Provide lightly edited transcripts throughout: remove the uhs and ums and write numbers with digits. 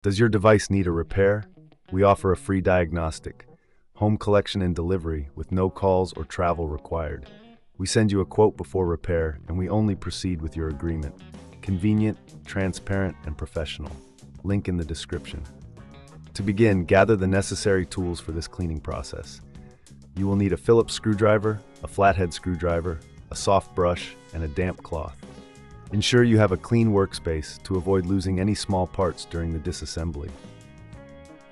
Does your device need a repair? We offer a free diagnostic, home collection and delivery with no calls or travel required. We send you a quote before repair, and we only proceed with your agreement. Convenient, transparent, and professional. Link in the description. To begin, gather the necessary tools for this cleaning process. You will need a Phillips screwdriver, a flathead screwdriver, a soft brush, and a damp cloth. Ensure you have a clean workspace to avoid losing any small parts during the disassembly.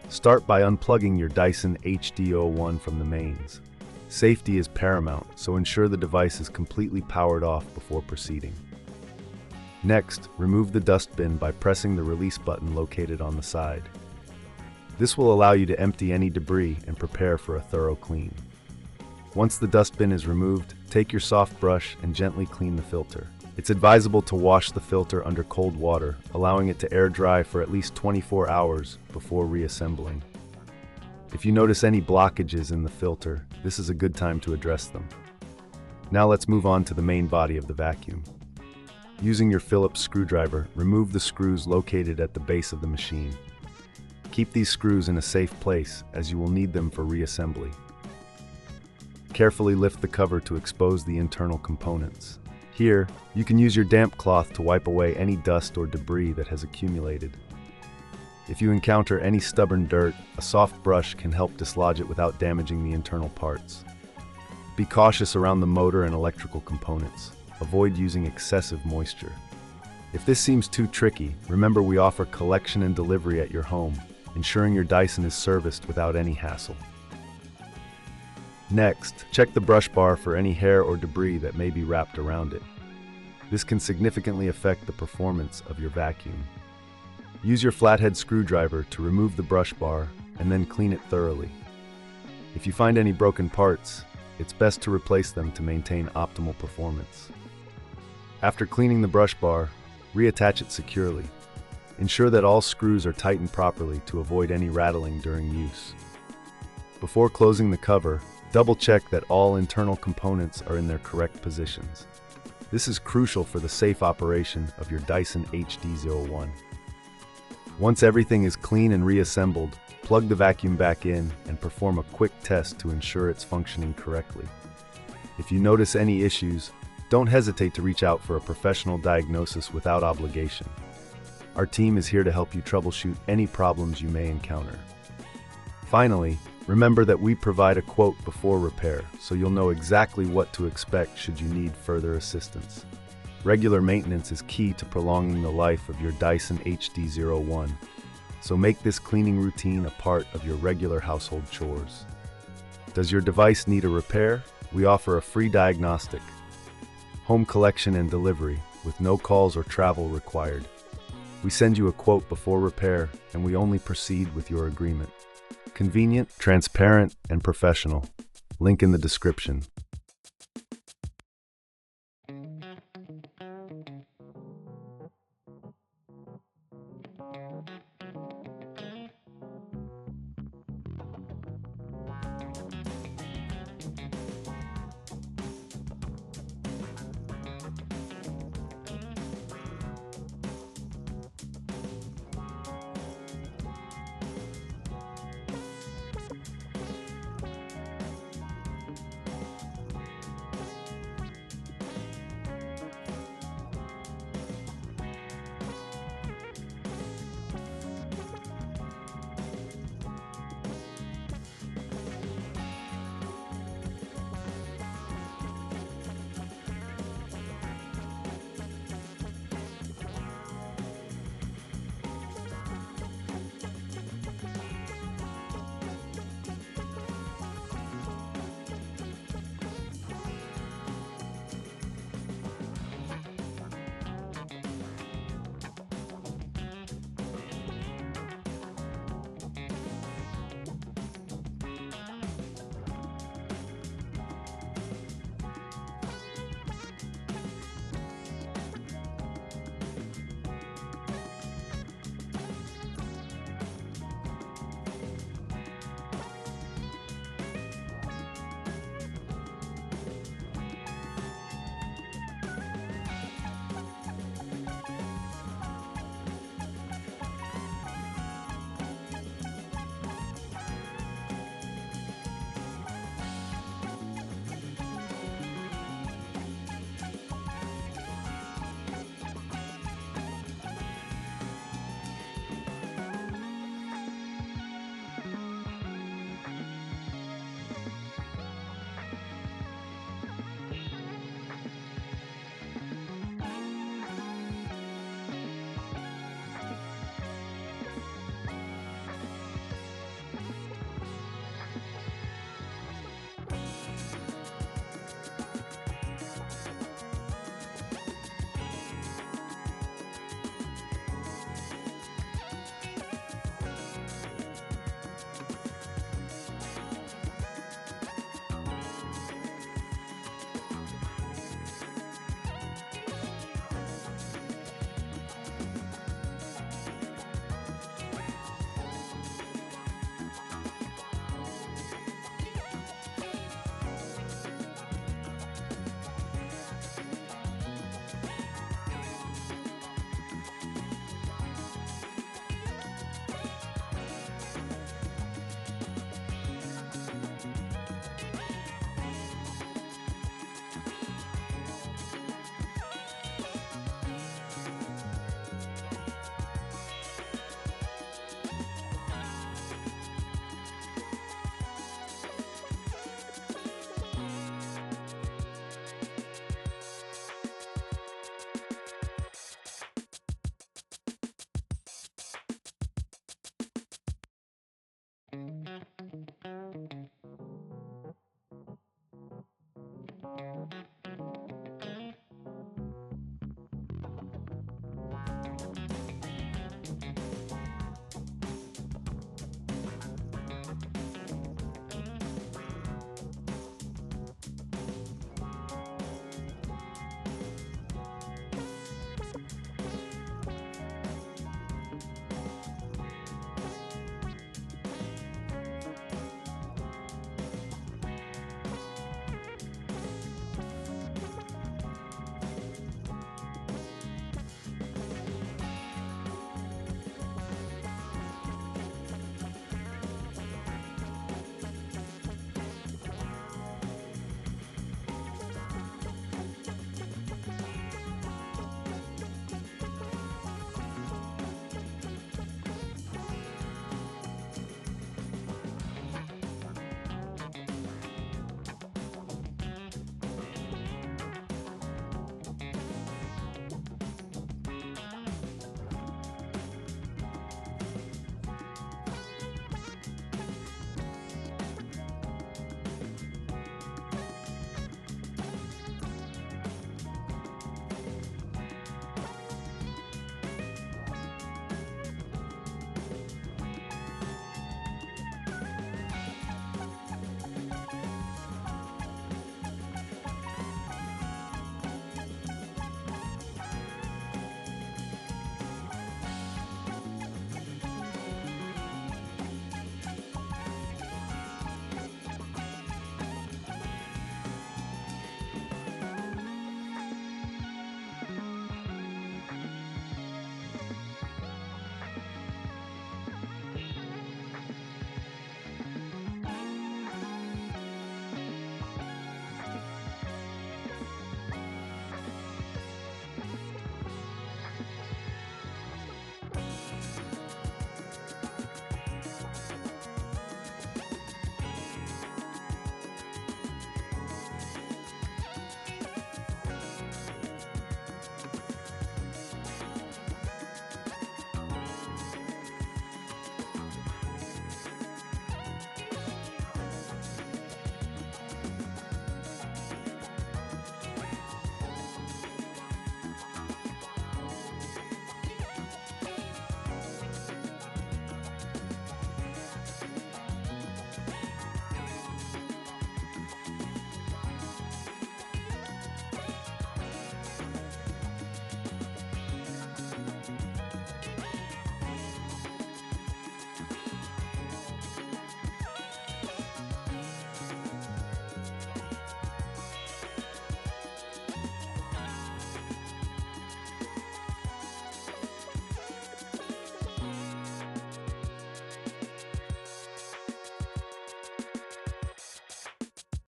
Start by unplugging your Dyson HD01 from the mains. Safety is paramount, so ensure the device is completely powered off before proceeding. Next, remove the dustbin by pressing the release button located on the side. This will allow you to empty any debris and prepare for a thorough clean. Once the dustbin is removed, take your soft brush and gently clean the filter. It's advisable to wash the filter under cold water, allowing it to air dry for at least 24 hours before reassembling. If you notice any blockages in the filter, this is a good time to address them. Now let's move on to the main body of the vacuum. Using your Phillips screwdriver, remove the screws located at the base of the machine. Keep these screws in a safe place, as you will need them for reassembly. Carefully lift the cover to expose the internal components. Here, you can use your damp cloth to wipe away any dust or debris that has accumulated. If you encounter any stubborn dirt, a soft brush can help dislodge it without damaging the internal parts. Be cautious around the motor and electrical components. Avoid using excessive moisture. If this seems too tricky, remember we offer collection and delivery at your home, ensuring your Dyson is serviced without any hassle. Next, check the brush bar for any hair or debris that may be wrapped around it. This can significantly affect the performance of your vacuum. Use your flathead screwdriver to remove the brush bar and then clean it thoroughly. If you find any broken parts, it's best to replace them to maintain optimal performance. After cleaning the brush bar, reattach it securely. Ensure that all screws are tightened properly to avoid any rattling during use. Before closing the cover, double-check that all internal components are in their correct positions. This is crucial for the safe operation of your Dyson HD01. Once everything is clean and reassembled, plug the vacuum back in and perform a quick test to ensure it's functioning correctly. If you notice any issues, don't hesitate to reach out for a professional diagnosis without obligation. Our team is here to help you troubleshoot any problems you may encounter. Finally, remember that we provide a quote before repair, so you'll know exactly what to expect should you need further assistance. Regular maintenance is key to prolonging the life of your Dyson HD01, so make this cleaning routine a part of your regular household chores. Does your device need a repair? We offer a free diagnostic, home collection and delivery with no calls or travel required. We send you a quote before repair, and we only proceed with your agreement. Convenient, transparent, and professional. Link in the description.